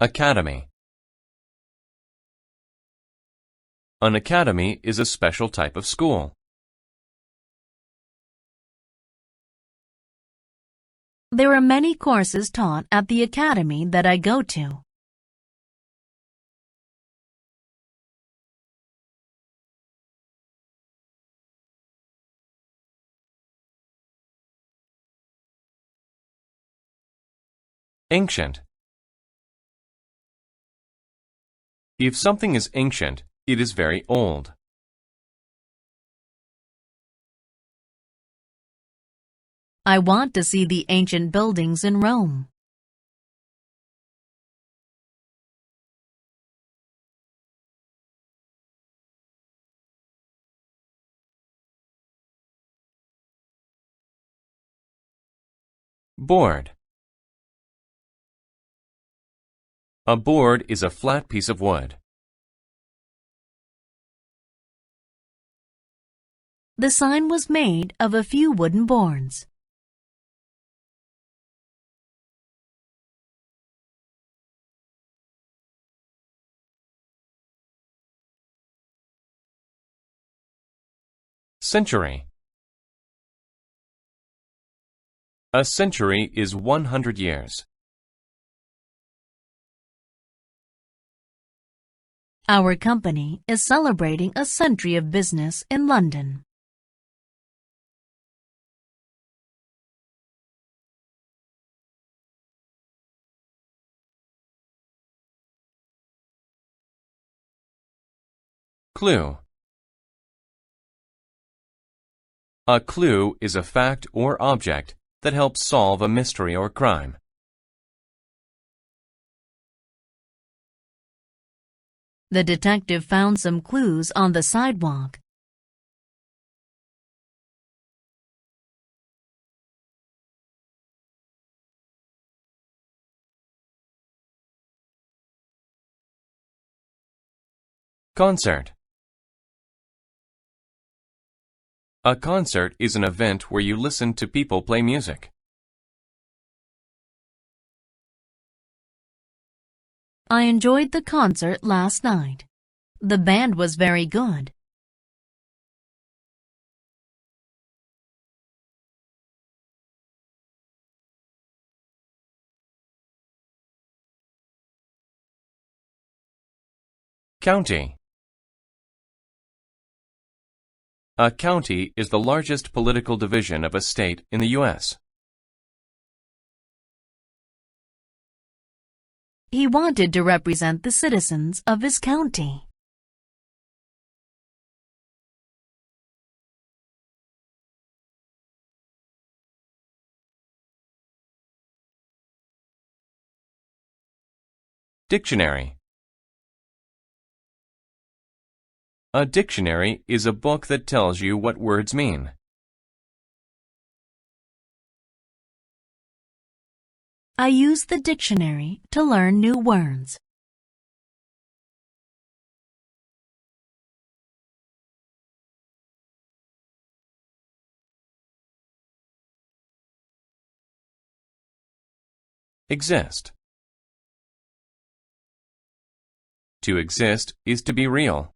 Academy. An academy is a special type of school. There are many courses taught at the academy that I go to. Ancient. If something is ancient, it is very old. I want to see the ancient buildings in Rome. Board. A board is a flat piece of wood. The sign was made of a few wooden boards. Century. A century is 100 years. Our company is celebrating a century of business in London. Clue. A clue is a fact or object that helps solve a mystery or crime. The detective found some clues on the sidewalk. Concert. A concert is an event where you listen to people play music. I enjoyed the concert last night. The band was very good. County. A county is the largest political division of a state in the U.S. He wanted to represent the citizens of his county. Dictionary. A dictionary is a book that tells you what words mean. I use the dictionary to learn new words. Exist. To exist is to be real.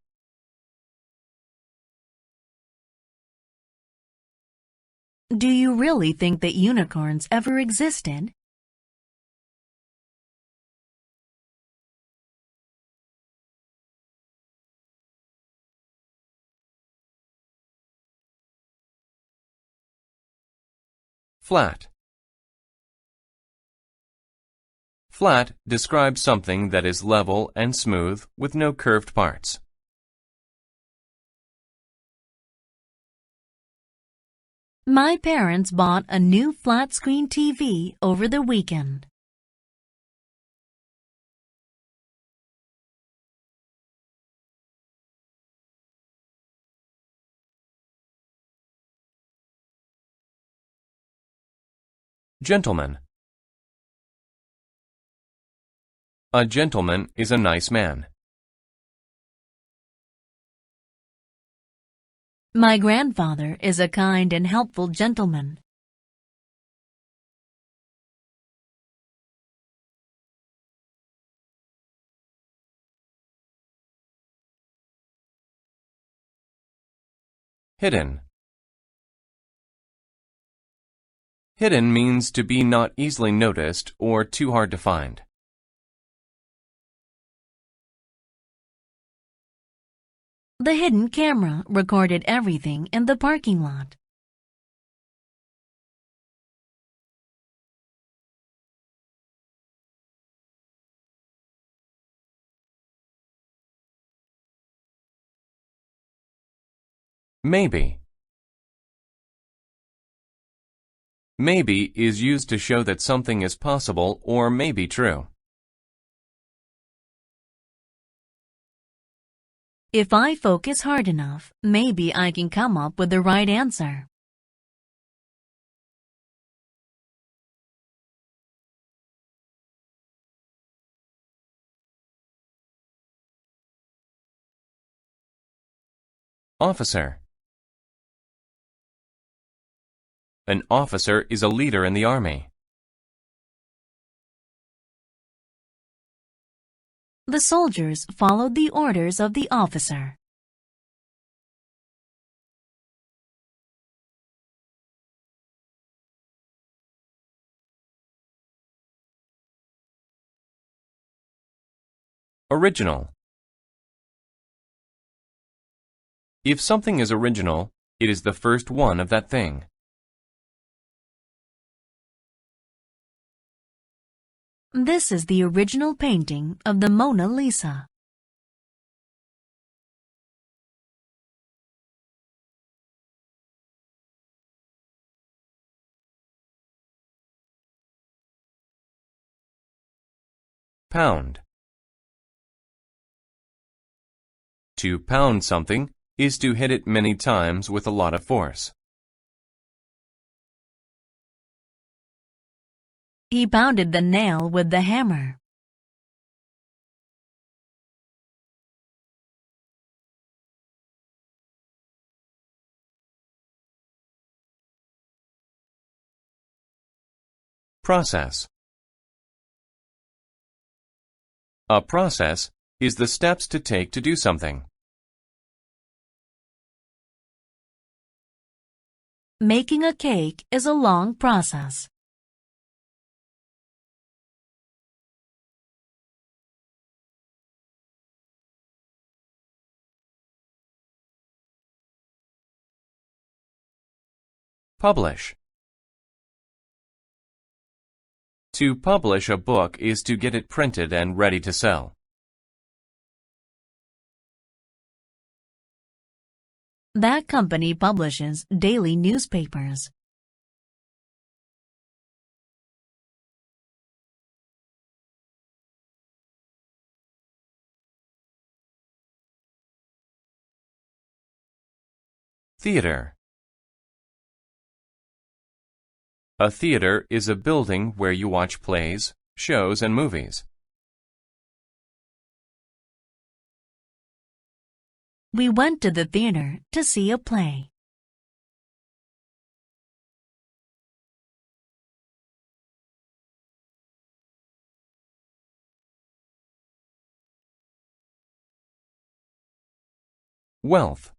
Do you really think that unicorns ever existed? Flat. Flat describes something that is level and smooth with no curved parts. My parents bought a new flat-screen TV over the weekend. Gentleman. A gentleman is a nice man. My grandfather is a kind and helpful gentleman. Hidden. Hidden means to be not easily noticed or too hard to find. The hidden camera recorded everything in the parking lot. Maybe. Maybe is used to show that something is possible or may be true. If I focus hard enough, maybe I can come up with the right answer. Officer. An officer is a leader in the army. The soldiers followed the orders of the officer. Original. If something is original, it is the first one of that thing. This is the original painting of the Mona Lisa. Pound. To pound something is to hit it many times with a lot of force. He pounded the nail with the hammer. Process. A process is the steps to take to do something. Making a cake is a long process. Publish. To publish a book is to get it printed and ready to sell. That company publishes daily newspapers. Theater. A theater is a building where you watch plays, shows, and movies. We went to the theater to see a play. Wealth.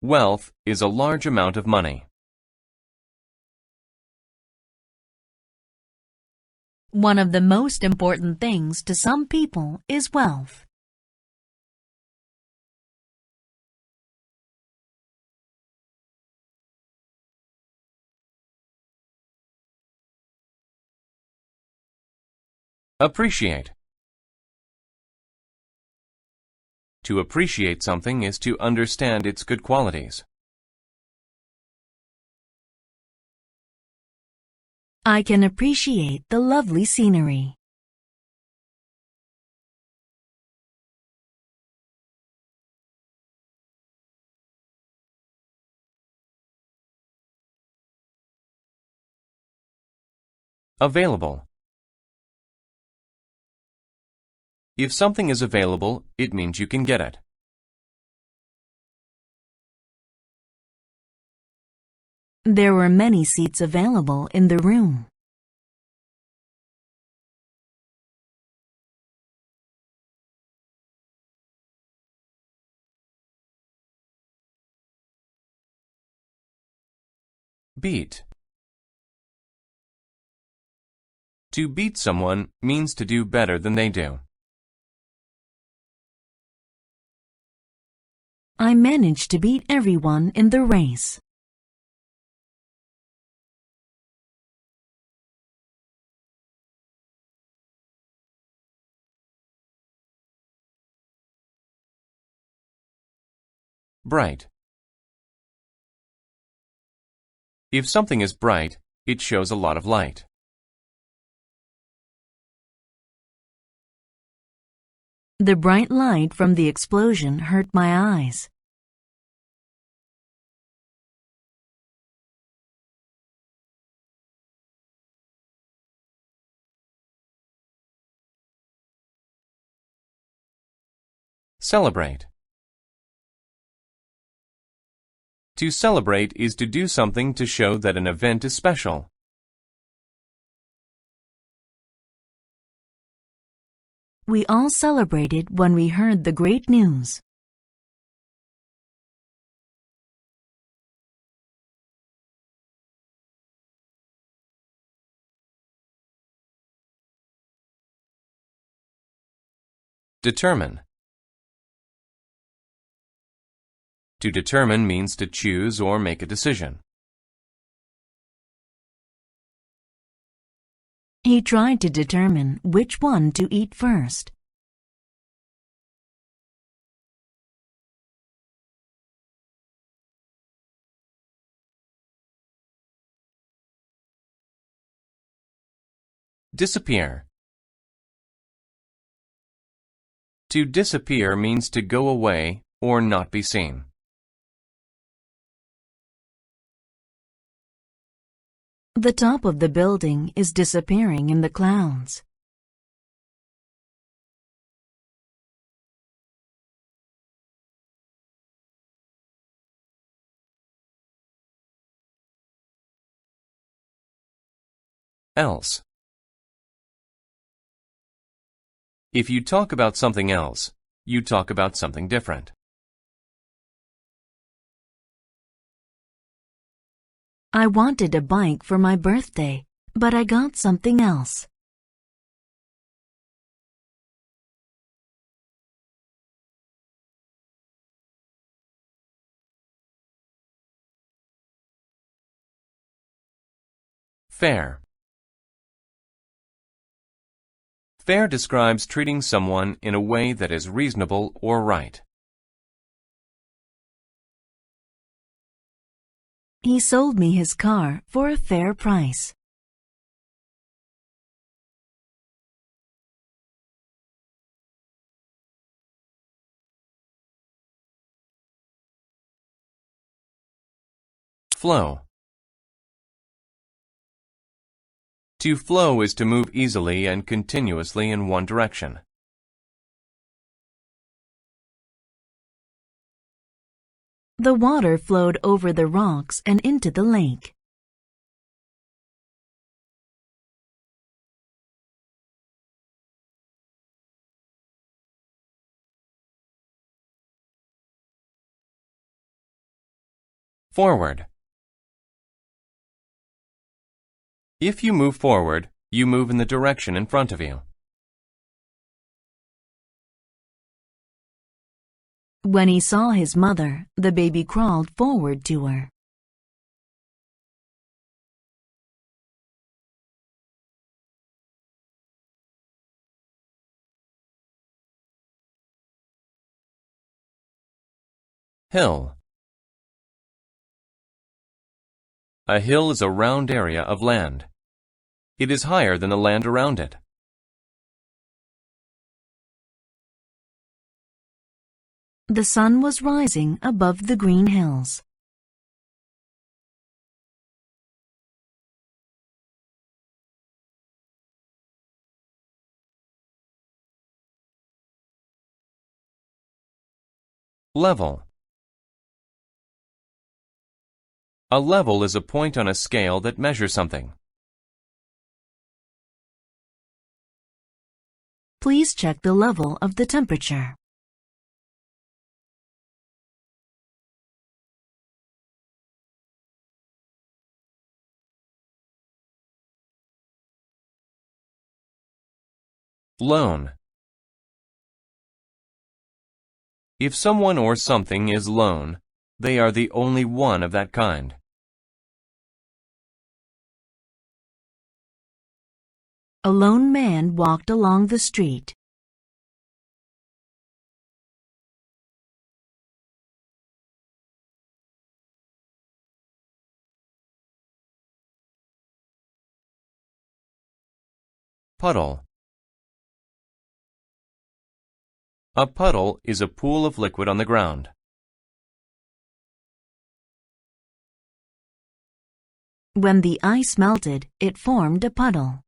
Wealth is a large amount of money. One of the most important things to some people is wealth. Appreciate. To appreciate something is to understand its good qualities. I can appreciate the lovely scenery. Available. If something is available, it means you can get it. There were many seats available in the room. Beat. To beat someone means to do better than they do. I managed to beat everyone in the race. Bright. If something is bright, it shows a lot of light. The bright light from the explosion hurt my eyes. Celebrate. To celebrate is to do something to show that an event is special. We all celebrated when we heard the great news. Determine. To determine means to choose or make a decision. He tried to determine which one to eat first. Disappear. To disappear means to go away or not be seen. The top of the building is disappearing in the clouds. Else. If you talk about something else, you talk about something different. I wanted a bike for my birthday, but I got something else. Fair. Fair describes treating someone in a way that is reasonable or right. He sold me his car for a fair price. Flow. To flow is to move easily and continuously in one direction. The water flowed over the rocks and into the lake. Forward. If you move forward, you move in the direction in front of you. When he saw his mother, the baby crawled forward to her. Hill. A hill is a round area of land. It is higher than the land around it. The sun was rising above the green hills. Level. A level is a point on a scale that measures something. Please check the level of the temperature. Loan. If someone or something is lone, they are the only one of that kind. A lone man walked along the street. Puddle. A puddle is a pool of liquid on the ground. When the ice melted, it formed a puddle.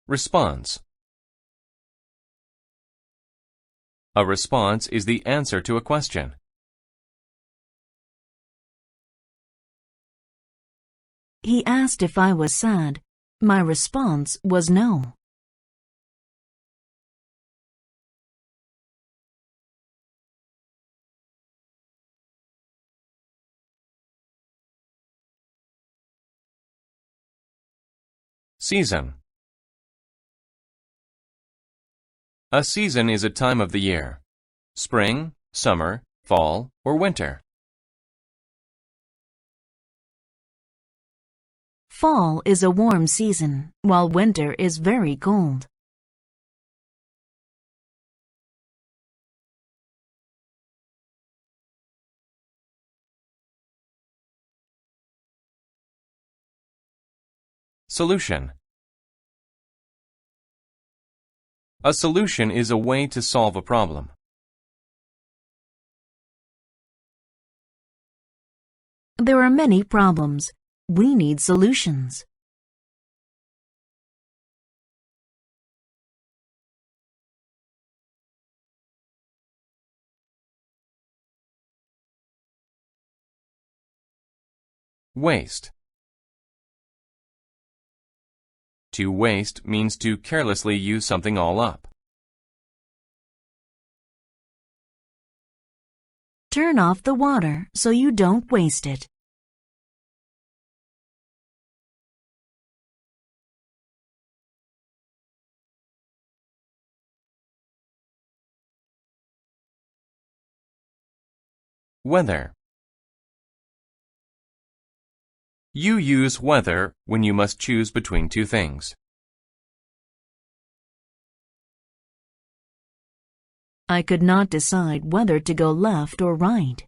Response. A response is the answer to a question. He asked if I was sad. My response was no. Season. A season is a time of the year. Spring, summer, fall, or winter. Fall is a warm season, while winter is very cold. Solution. A solution is a way to solve a problem. There are many problems. We need solutions. Waste. To waste means to carelessly use something all up. Turn off the water so you don't waste it. Weather. You use whether when you must choose between two things. I could not decide whether to go left or right.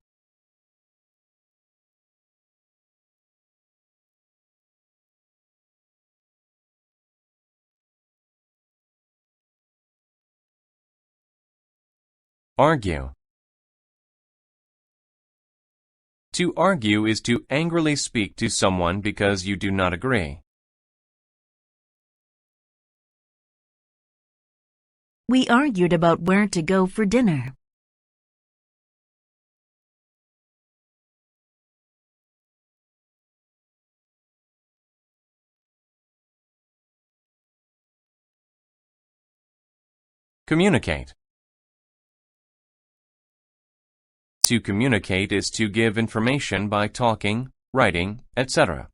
Argue. To argue is to angrily speak to someone because you do not agree. We argued about where to go for dinner. Communicate. To communicate is to give information by talking, writing, etc.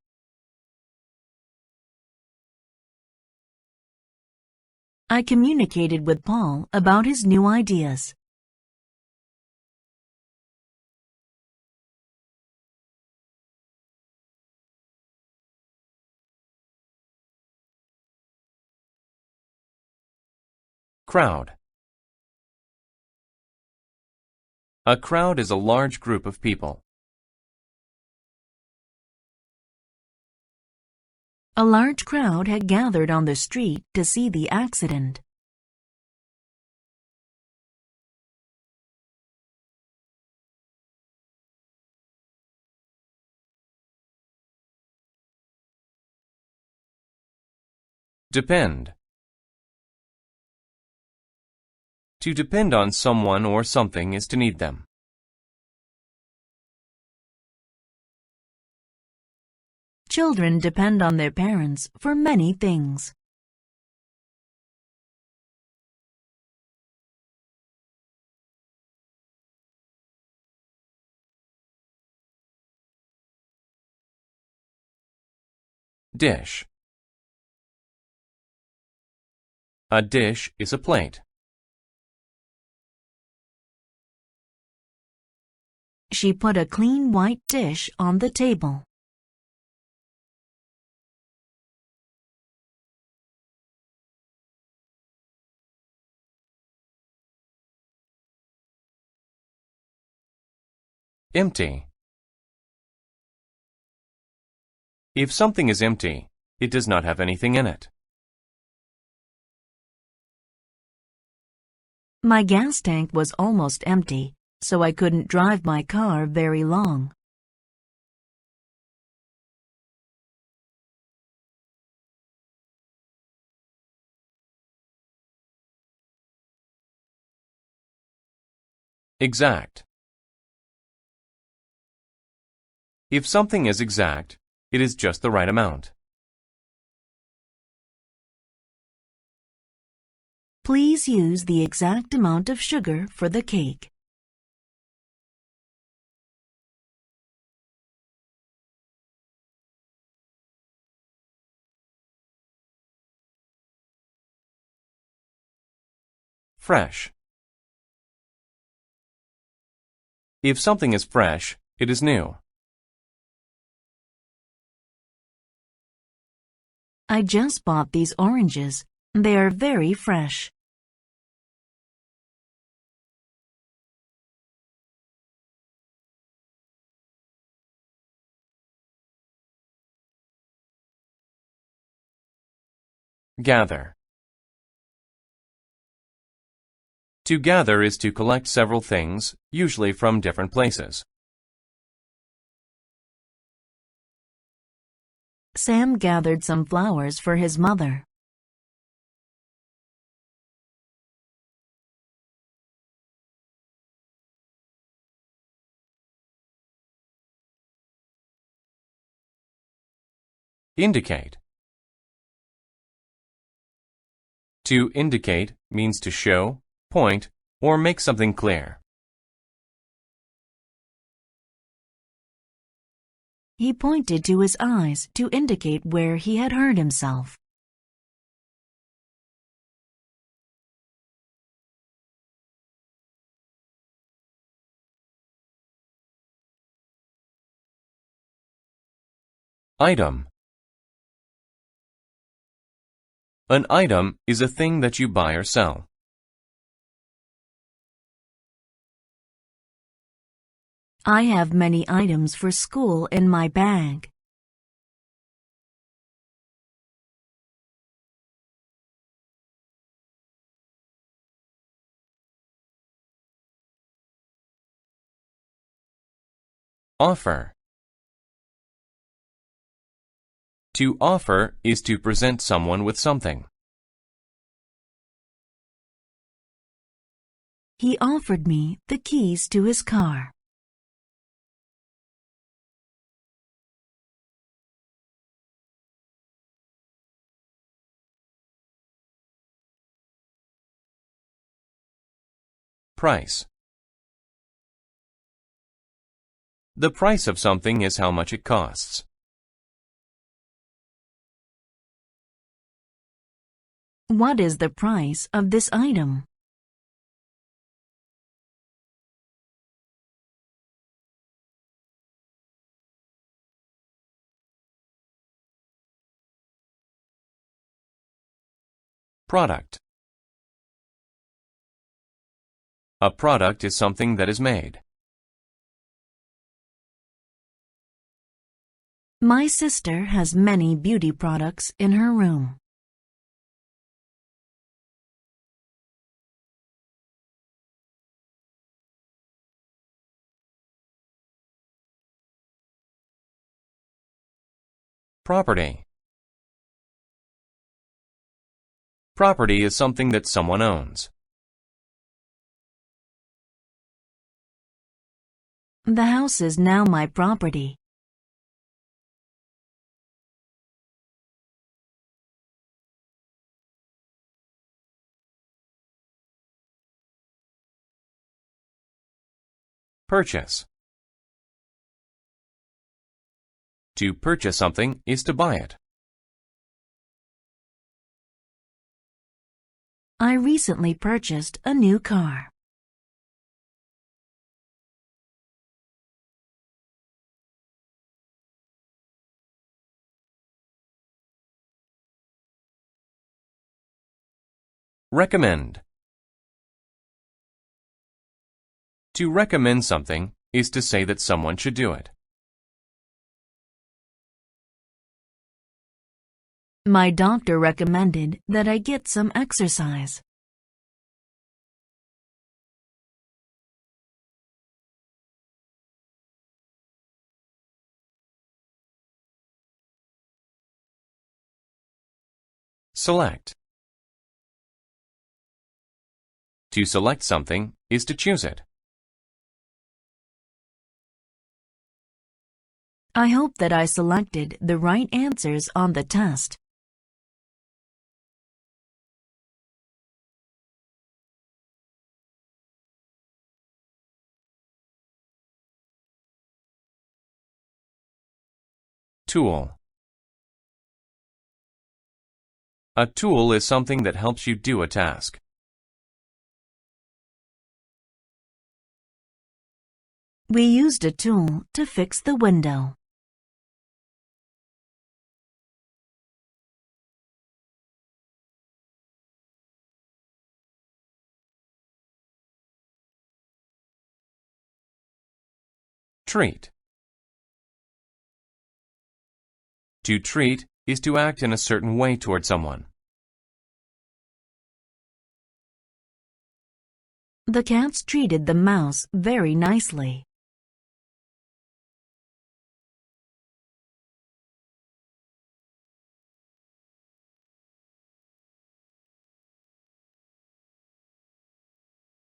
I communicated with Paul about his new ideas. Crowd. A crowd is a large group of people. A large crowd had gathered on the street to see the accident. Depend. To depend on someone or something is to need them. Children depend on their parents for many things. Dish. A dish is a plate. She put a clean white dish on the table. Empty. If something is empty, it does not have anything in it. My gas tank was almost empty, so I couldn't drive my car very long. Exact. If something is exact, it is just the right amount. Please use the exact amount of sugar for the cake. Fresh. If something is fresh, it is new. I just bought these oranges. They are very fresh. Gather. To gather is to collect several things, usually from different places. Sam gathered some flowers for his mother. Indicate. To indicate means to show, point, or make something clear. He pointed to his eyes to indicate where he had hurt himself. Item. An item is a thing that you buy or sell. I have many items for school in my bag. Offer. To offer is to present someone with something. He offered me the keys to his car. Price. The price of something is how much it costs. What is the price of this item? Product. A product is something that is made. My sister has many beauty products in her room. Property. Property is something that someone owns. The house is now my property. Purchase. To purchase something is to buy it. I recently purchased a new car. Recommend. To recommend something is to say that someone should do it. My doctor recommended that I get some exercise. Select. To select something is to choose it. I hope that I selected the right answers on the test. Tool. A tool is something that helps you do a task. We used a tool to fix the window. Treat. To treat is to act in a certain way toward someone. The cats treated the mouse very nicely.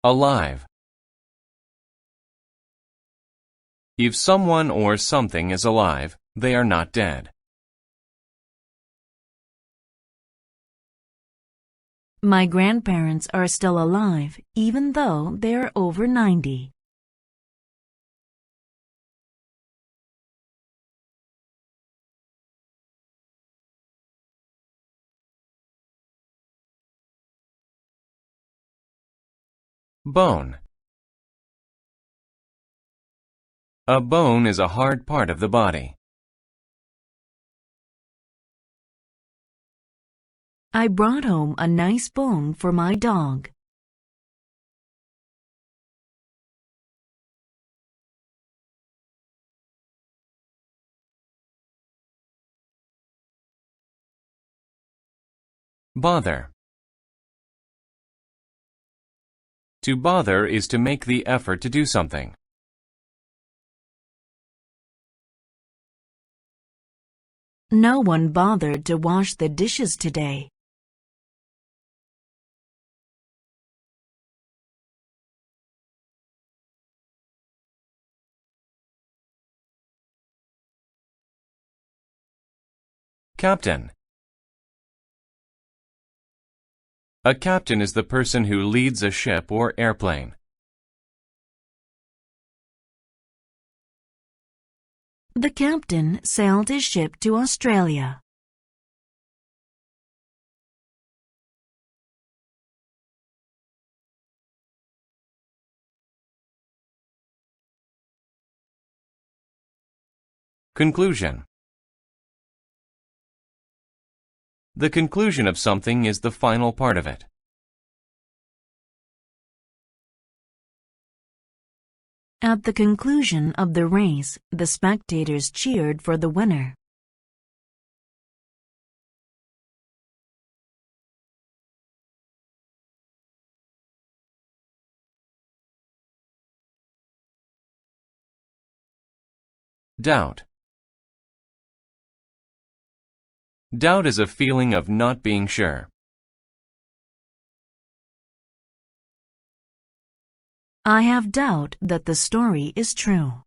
Alive. If someone or something is alive, they are not dead. My grandparents are still alive, even though they are over 90. Bone. A bone is a hard part of the body. I brought home a nice bone for my dog. Bother. To bother is to make the effort to do something. No one bothered to wash the dishes today. Captain. A captain is the person who leads a ship or airplane. The captain sailed his ship to Australia. Conclusion. The conclusion of something is the final part of it. At the conclusion of the race, the spectators cheered for the winner. Doubt. Doubt is a feeling of not being sure. I have doubt that the story is true.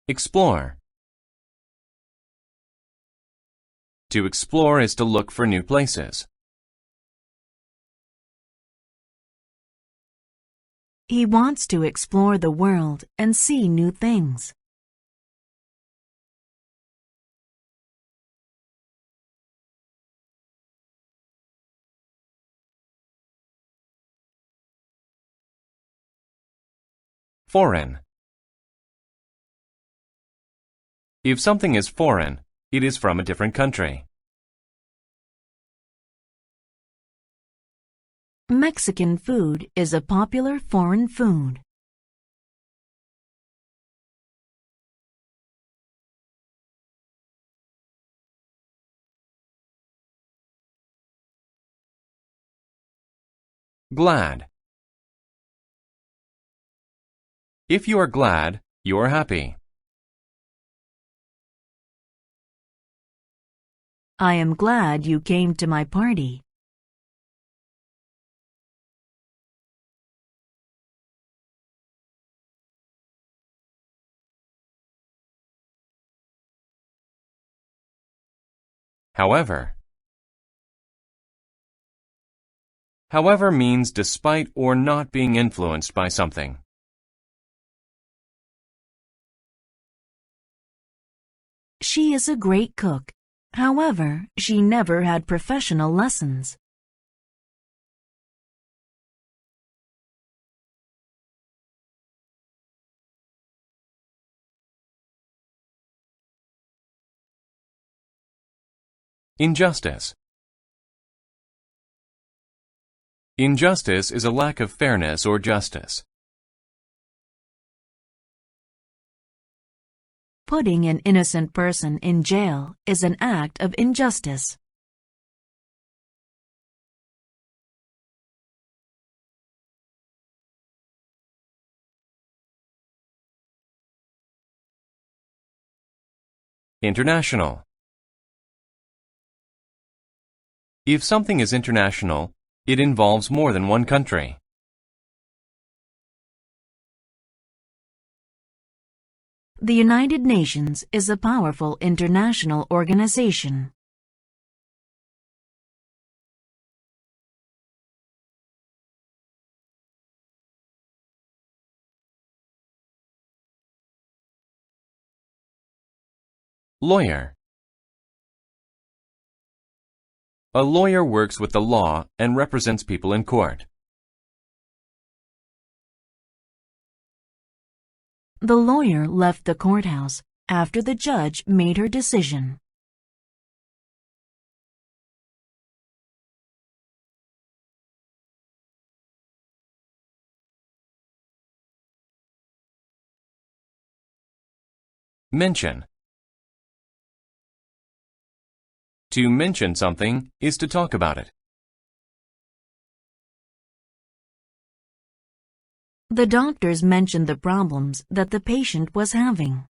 Explore. To explore is to look for new places. He wants to explore the world and see new things. Foreign. If something is foreign, it is from a different country. Mexican food is a popular foreign food. Glad. If you are glad, you are happy. I am glad you came to my party. However. However means despite or not being influenced by something. She is a great cook. However, she never had professional lessons. Injustice. Injustice is a lack of fairness or justice. Putting an innocent person in jail is an act of injustice. International. If something is international, it involves more than one country. The United Nations is a powerful international organization. Lawyer. A lawyer works with the law and represents people in court. The lawyer left the courthouse after the judge made her decision. Mention. To mention something is to talk about it. The doctors mentioned the problems that the patient was having.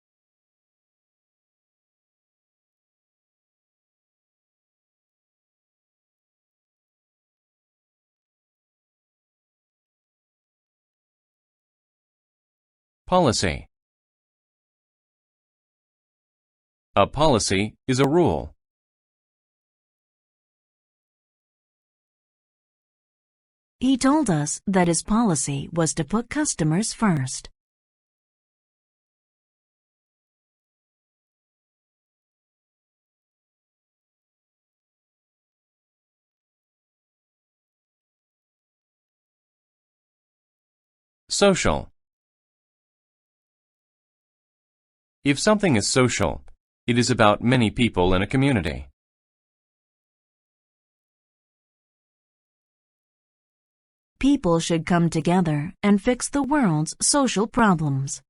Policy. A policy is a rule. He told us that his policy was to put customers first. Social. If something is social, it is about many people in a community. People should come together and fix the world's social problems.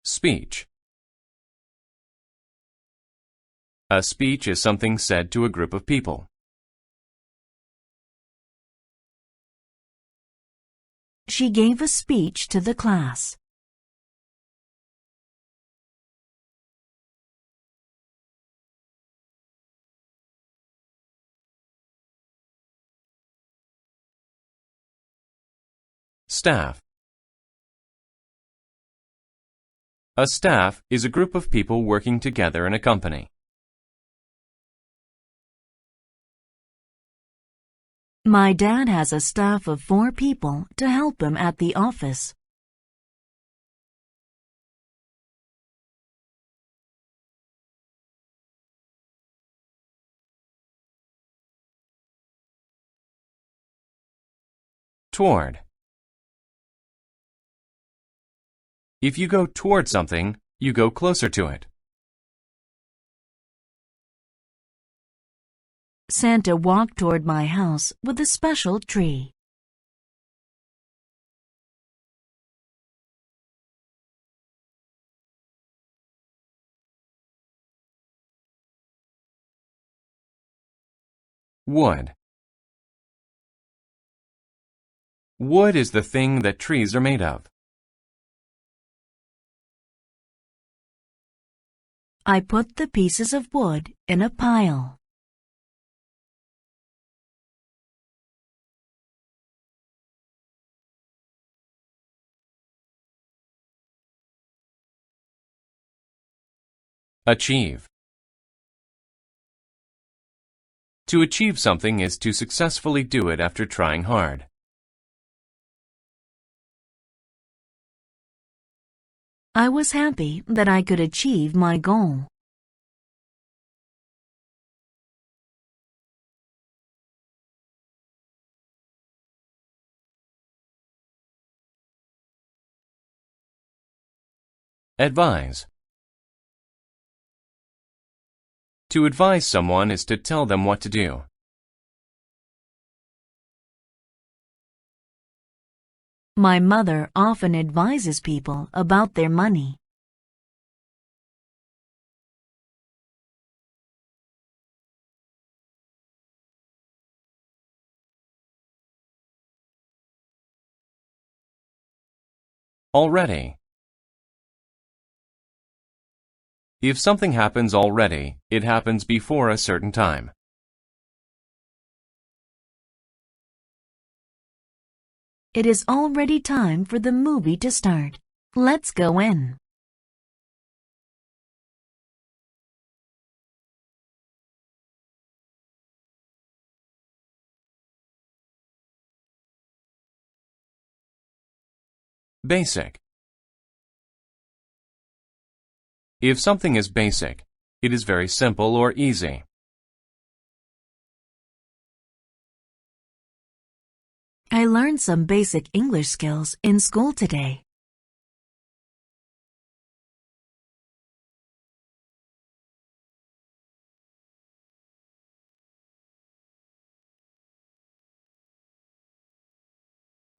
Speech. A speech is something said to a group of people. She gave a speech to the class. Staff. A staff is a group of people working together in a company. My dad has a staff of 4 people to help him at the office. Toward. If you go toward something, you go closer to it. Santa walked toward my house with a special tree. Wood. Wood is the thing that trees are made of. I put the pieces of wood in a pile. Achieve. To achieve something is to successfully do it after trying hard. I was happy that I could achieve my goal. Advise. To advise someone is to tell them what to do. My mother often advises people about their money. Already. If something happens already, it happens before a certain time. It is already time for the movie to start. Let's go in. Basic. If something is basic, it is very simple or easy. I learned some basic English skills in school today.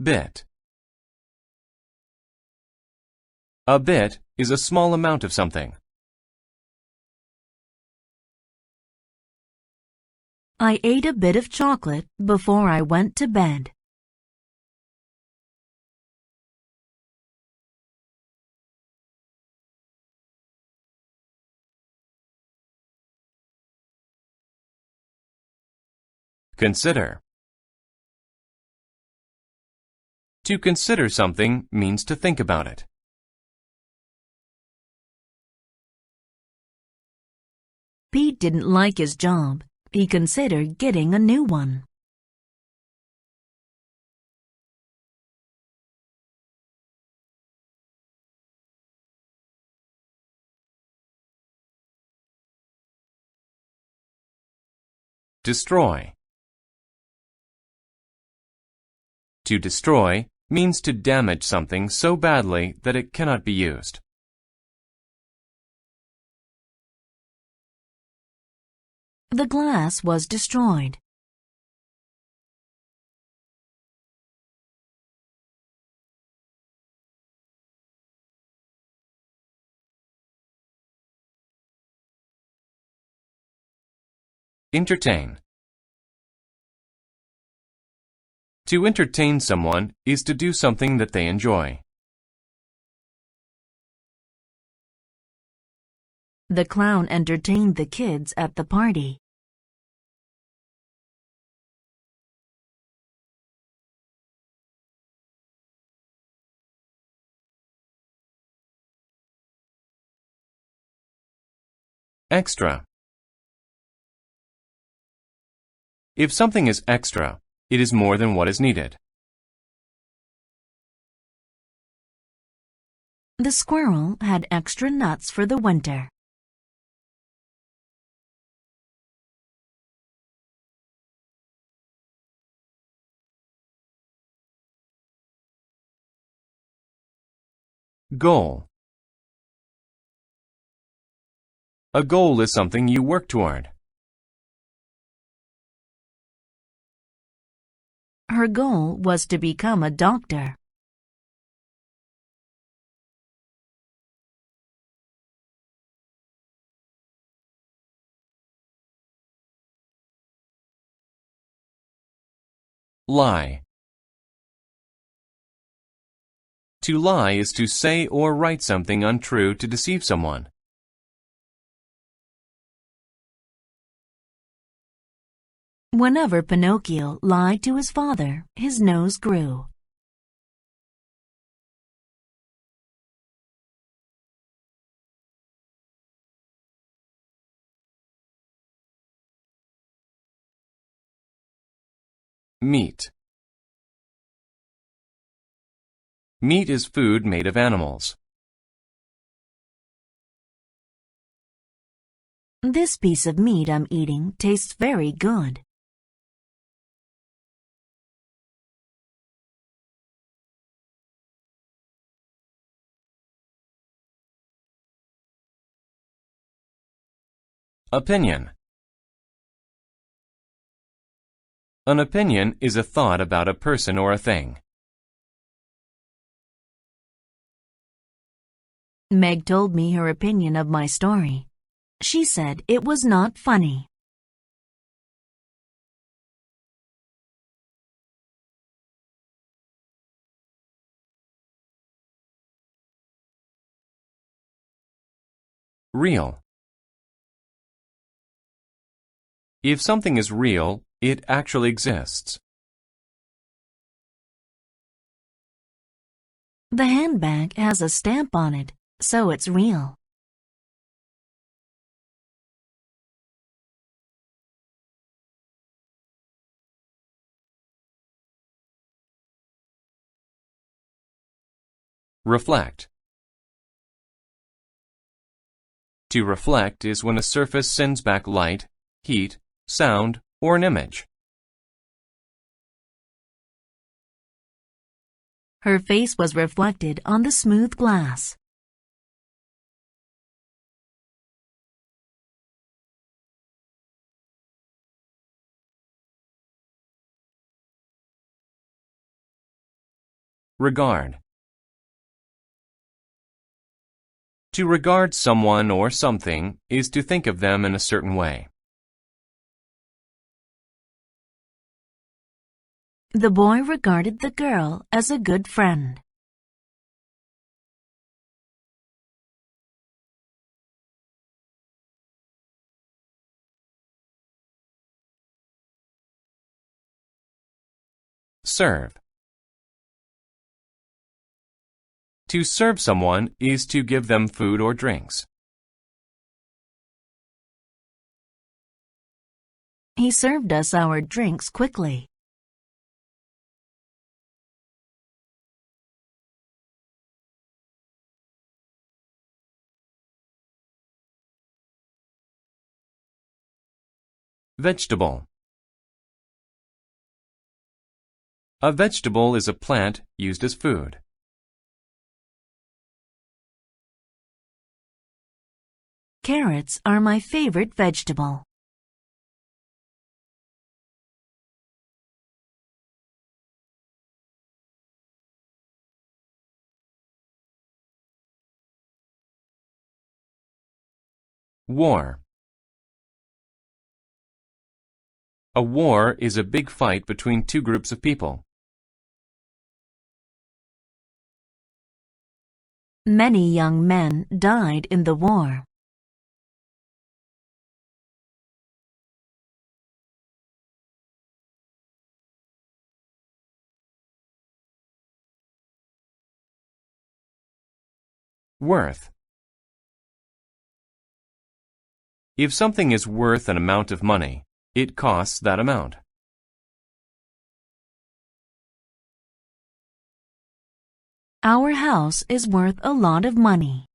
Bit. A bit is a small amount of something. I ate a bit of chocolate before I went to bed. Consider. To consider something means to think about it. Pete didn't like his job. He considered getting a new one. Destroy. To destroy means to damage something so badly that it cannot be used. The glass was destroyed. Entertain. To entertain someone is to do something that they enjoy. The clown entertained the kids at the party. Extra. If something is extra, it is more than what is needed. The squirrel had extra nuts for the winter. Goal. A goal is something you work toward. Her goal was to become a doctor. Lie. To lie is to say or write something untrue to deceive someone. Whenever Pinocchio lied to his father, his nose grew. Meat. Meat is food made of animals. This piece of meat I'm eating tastes very good. Opinion. An opinion is a thought about a person or a thing. Meg told me her opinion of my story. She said it was not funny. Real. If something is real, it actually exists. The handbag has a stamp on it, so it's real. Reflect. To reflect is when a surface sends back light, heat, sound, or an image. Her face was reflected on the smooth glass. Regard. To regard someone or something is to think of them in a certain way. The boy regarded the girl as a good friend. Serve. To serve someone is to give them food or drinks. He served us our drinks quickly. Vegetable. A vegetable is a plant used as food. Carrots are my favorite vegetable. War. A war is a big fight between two groups of people. Many young men died in the war. Worth. If something is worth an amount of money, it costs that amount. Our house is worth a lot of money.